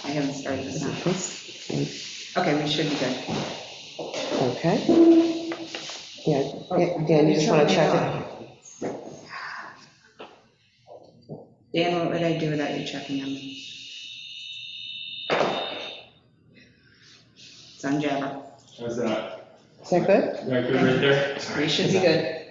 I haven't started this now. Okay, we should be good. Okay. Yeah, Dan, you just want to check it? Dan, what would I do without you checking on me? It's on Jabber. How's that? Is that good? Is that good right there? We should be good.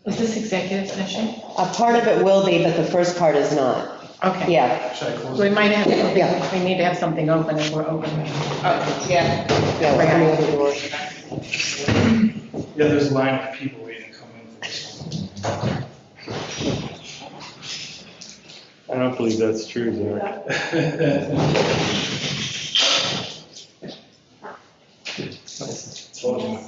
Is this executive session? A part of it will be, but the first part is not. Okay. Yeah, Should I close We it? might have, Yeah. we need to have something open if we're open. Oh, yeah. yeah, we're coming over the door. Yeah, there's a line of people waiting to come in for this one. I don't believe that's true, Zach. Told you.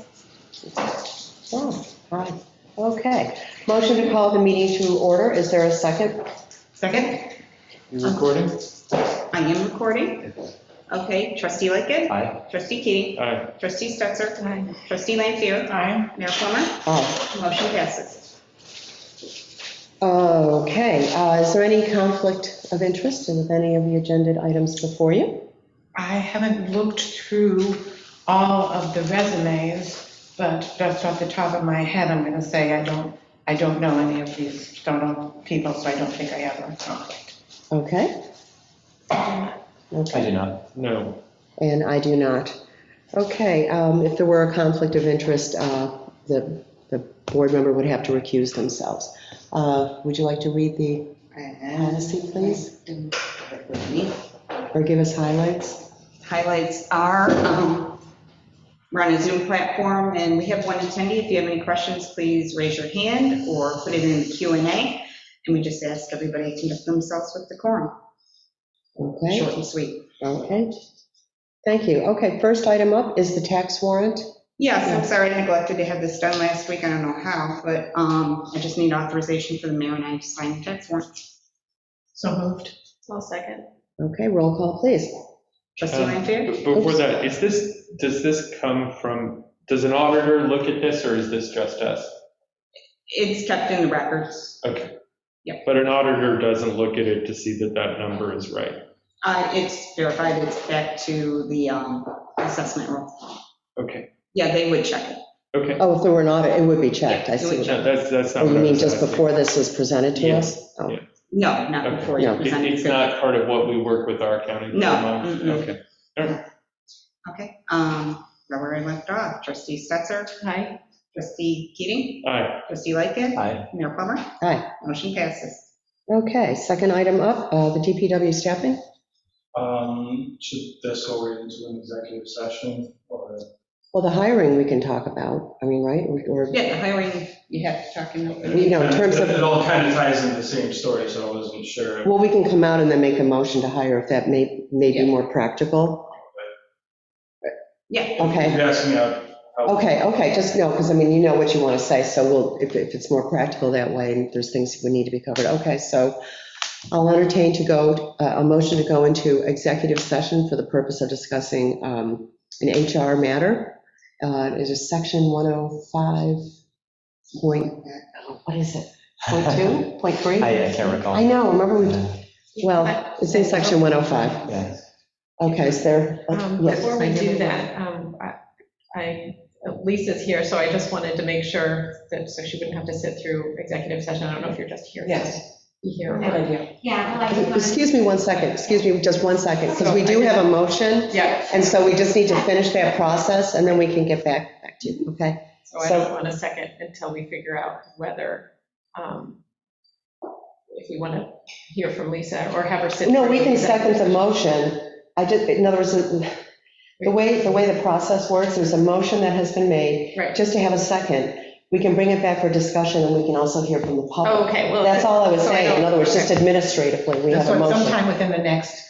Oh, right. Okay. Motion to call the meeting to order. Is there a second? Second? You recording? I am recording. Okay, trustee Lightgev. Aye. Trustee Keating. Aye. Trustee Stetser. Aye. Trustee Lanfair. Aye. Mayor Plummer. Oh, Motion passes. okay. Is there any conflict of interest with any of the agenda items before you? I haven't looked through all of the resumes, but just off the top of my head, I'm going to say I don't know any of these startup people, so I don't think I have a conflict. Okay. I Okay. do not. No. And I do not. Okay, if there were a conflict of interest, the board member would have to recuse themselves. Would you like to read the policy, please? Or give us highlights? Highlights are, we're on a Zoom platform, and we have one attendee. If you have any questions, please raise your hand or put it in the Q&A, and we just ask everybody to conduct themselves with decorum. Okay, Short and sweet. okay. Thank you. Okay, first item up is the tax warrant. Yes, I'm sorry I neglected to have this done last week. I don't know how, but I just need authorization for the mayor and I to sign the tax warrant. So moved. I'll second. Okay, roll call, please. Trustee Lanfair? Before that, does this come from, does an auditor look at this, or is this just us? It's kept in the records. Okay. Yep. But an auditor doesn't look at it to see that that number is right? It's verified. It's back to the assessment roll. Okay, Yeah, they would check it. okay. Oh, if there were an audit, it would be checked, I It would see. check. That's not Oh, what you I mean was just asking. before this was presented to Yeah. us? Oh. Yeah. No, not Okay. before you No. present it. It's not part of what we work with our accounting? No, firm on? mm-mm. Okay. All right. Okay, where I left off, trustee Stetser, Aye. trustee Keating, Aye. trustee Lightgev, Aye. Mayor Plummer. Aye. Motion passes. Okay, second item up, the DPW staffing. Should this go right into an executive session or? Well, the hiring we can talk about, I mean, right? Or, Yeah, the hiring, you have to talk in. you know, in terms It of, all kind of ties into the same story, so I wasn't sure. well, we can come out and then make a motion to hire if that may be Yeah. more practical. Yeah, Okay. You're asking me how. Okay, just no, because I mean, you know what you want to say, so we'll, if it's more practical that way, and there's things that would need to be covered. Okay, so I'll entertain a motion to go into executive session for the purpose of discussing an HR matter. It is section 105 what is it? Point 2, point 3? I can't recall. I know, remember well, it's in section 105. Yeah. Okay, is there? yes. Before we do that, Lisa's here, so I just wanted to make sure that, so she wouldn't have to sit through executive session. I don't know if you're just here. Yes. Be here. Good idea. Yeah. well, I just wanted- Excuse me 1 second, excuse me just 1 second, because we do have a motion, Yeah. and so we just need to finish that process, and then we can get back to you, okay? So I don't want a second until we figure out whether, if we want to hear from Lisa or have her sit. No, through we can executive second the session. motion. In other words, the way the process works, there's a motion that has been made, Right. just to have a second. We can bring it back for discussion, and we can also hear from the Oh, public. okay, well. That's all I was so saying, in other words, just administratively, we have a So motion. sometime within the next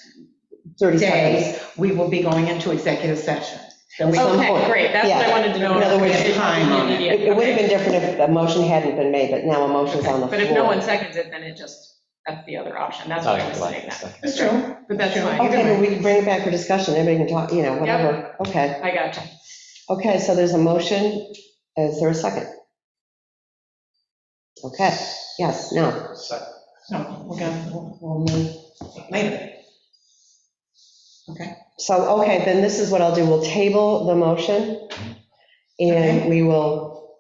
30 seconds. day, we will be going into executive session. Then we At some Okay, point. great, that's what I Yeah. wanted to know. In other words, It didn't have to be time on it. immediate. It would have Okay. been different if the motion hadn't been made, but now a motion's on the floor. But if no one seconds it, then it just, that's the other option, that's what I was saying. That's true. But that's Sure. fine, Okay, either but way. we can bring it back for discussion, everybody can talk, whatever. Okay, I got you. okay, so there's a motion. Is there a second? Okay, yes, no. No, we'll move later. Okay. So, okay, then this is what I'll do. We'll table the motion, and we will,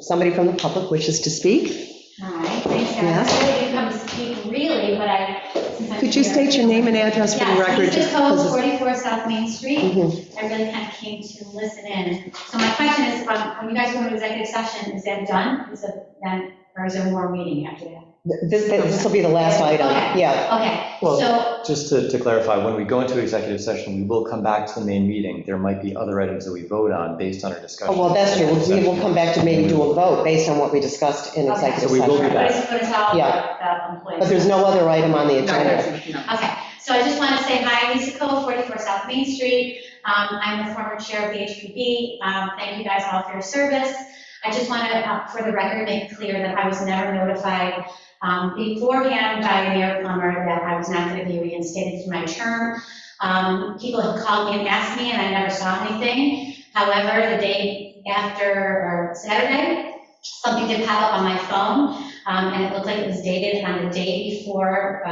somebody from the public wishes to speak. Hi, thanks, guys. Yes. I really didn't come to speak really, but since I'm Could you here- state your name and address for the record? Yes, just Lisa Cole, because it's- 44 South Main Street. Mhm. I really kind of came to listen in. So my question is, when you guys go into executive session, is that done? Is it then, or is there more meeting after that? This will be the last item, Okay. yeah. Okay, Well, so, just to clarify, when we go into executive session, we will come back to the main meeting. There might be other items that we vote on based on our Oh, discussion. well, that's true. We will come back to maybe do a vote based on what we discussed in Okay. executive So we will be session. back. but it's all Yeah. the employees. But there's no other item on the No, agenda. there's no. Okay, so I just want to say hi, Lisa Cole, 44 South Main Street. I'm the former chair of the HPB. Thank you guys all for your service. I just want to, for the record, make it clear that I was never notified beforehand by Mayor Plummer that I was not going to be reinstated for my term. People have called me and asked me, and I never saw anything. However, the day after, or Saturday, something did pop up on my phone, and it looked like it was dated on the day before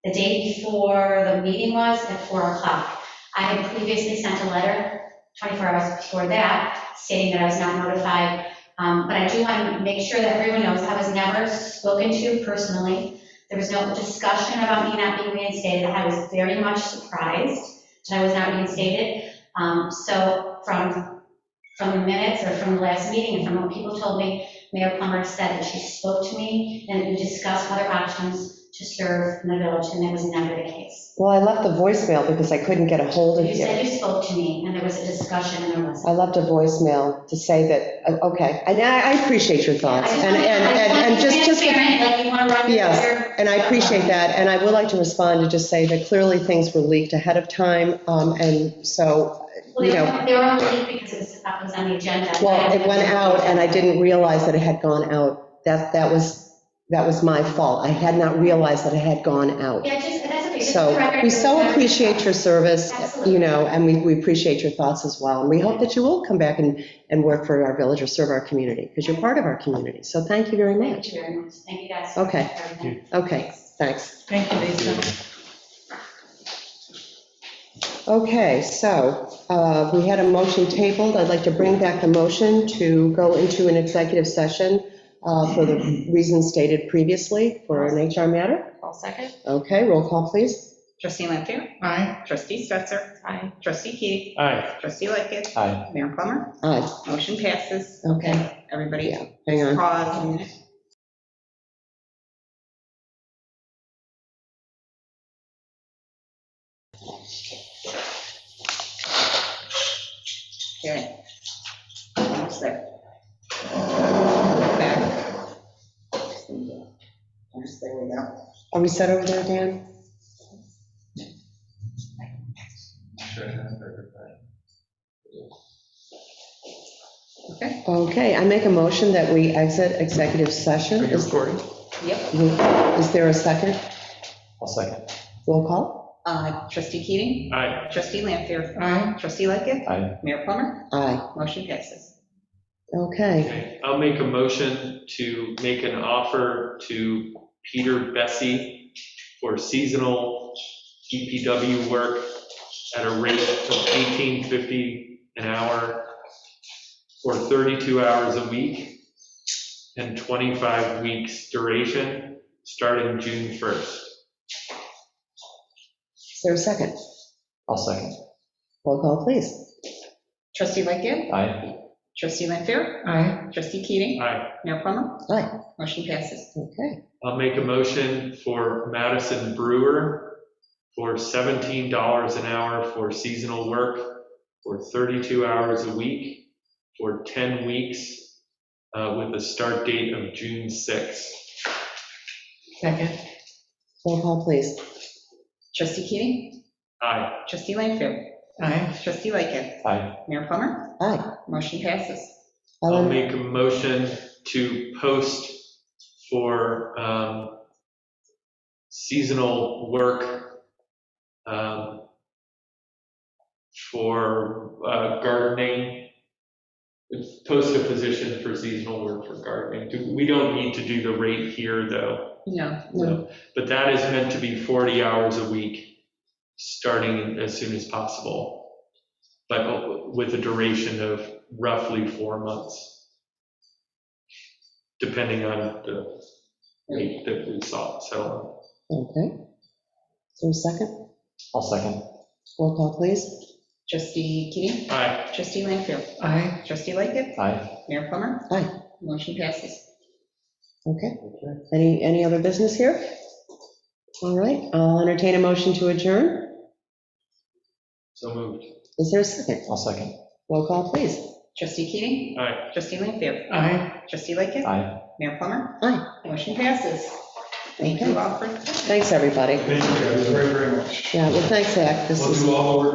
the meeting was at 4 o'clock. I had previously sent a letter 24 hours before that stating that I was not notified. But I do want to make sure that everyone knows I was never spoken to personally. There was no discussion about me not being reinstated. I was very much surprised that I was not reinstated. So from the minutes or from the last meeting and from what people told me, Mayor Plummer said that she spoke to me and that we discussed other options to serve in the village, and that was never the case. Well, I left a voicemail because I couldn't get a hold of You you. said you spoke to me, and there was a discussion, and there I wasn't. left a voicemail to say that, okay, and I appreciate your thoughts. I just And want to be just, transparent, like you want to run your. Yes, and I appreciate that, and I would like to respond to just say that clearly things were leaked ahead of time, and so, Well, you know, they were only leaked because it was on the agenda. well, it went out, and I didn't realize that it had gone out. That was my fault. I had not realized that it had gone out. Yeah, just, that's okay. Just for So the record, we it was so never appreciate your discussed. service, Absolutely. you know, and we appreciate your thoughts as well. And we hope that you will come back and work for our village or serve our community, because you're part of our community. So thank you very Thank much. you very much. Thank you, guys. Okay. for everything. Okay, thanks. Thank you, Lisa. Okay, so we had a motion tabled. I'd like to bring back the motion to go into an executive session for the reasons stated previously for an HR matter. I'll second. Okay, roll call, please. Trustee Lanfair? Aye. Trustee Stetser? Aye. Trustee Keating? Aye. Trustee Lickett? Aye. Mayor Plummer? Aye, Motion passes. okay, Everybody yeah, hang on. pause a minute. Okay. Almost there. Back. Yes, there we go. Are we set over there, Dan? Okay. Okay, I make a motion that we exit executive session. Are you recording? Yep. Is there a second? I'll second. Roll call? Trustee Keating? Aye. Trustee Lanfair? Aye. Trustee Lickett? Aye. Mayor Plummer? Aye. Motion passes. Okay, Okay, I'll make a motion to make an offer to Peter Bessie for seasonal DPW work at a rate of $18.50 an hour for 32 hours a week and 25 weeks duration, starting June 1st. is there a second? I'll second. Roll call, please. Trustee Lickett? Aye. Trustee Lanfair? Aye. Trustee Keating? Aye. Mayor Plummer? Aye. Motion passes. Okay, I'll make a motion for Madison Brewer for $17 an hour for seasonal work for 32 hours a week for 10 weeks with a start date of June 6th. Second. roll call, please. Trustee Keating? Aye. Trustee Lanfair? Aye. Trustee Lickett? Aye. Mayor Plummer? Aye. Motion passes. I'll Ellen, make a motion to post for seasonal work for gardening, post a position for seasonal work for gardening. We don't need to do the rate here, though. No. No. But that is meant to be 40 hours a week. starting as soon as possible, but with a duration of roughly 4 months, depending on the rate that we settle Okay. Is there a second? I'll second. Roll call, please. Trustee Keating? on. Aye. Trustee Lanfair? Aye. Trustee Lightgev? Aye. Mayor Plummer? Aye. Motion passes. Okay. Any other business here? All right, I'll entertain a motion to adjourn. So moved. Is there a second? I'll second. Roll call, please. Trustee Keating? Aye. Trustee Lanfair? Aye. Trustee Lightgev? Aye. Mayor Plummer? Aye. Motion passes. Thank you all for. Thanks, everybody. Thank you guys very, very much. Yeah, well, thanks, Zach. This We'll is. do all the work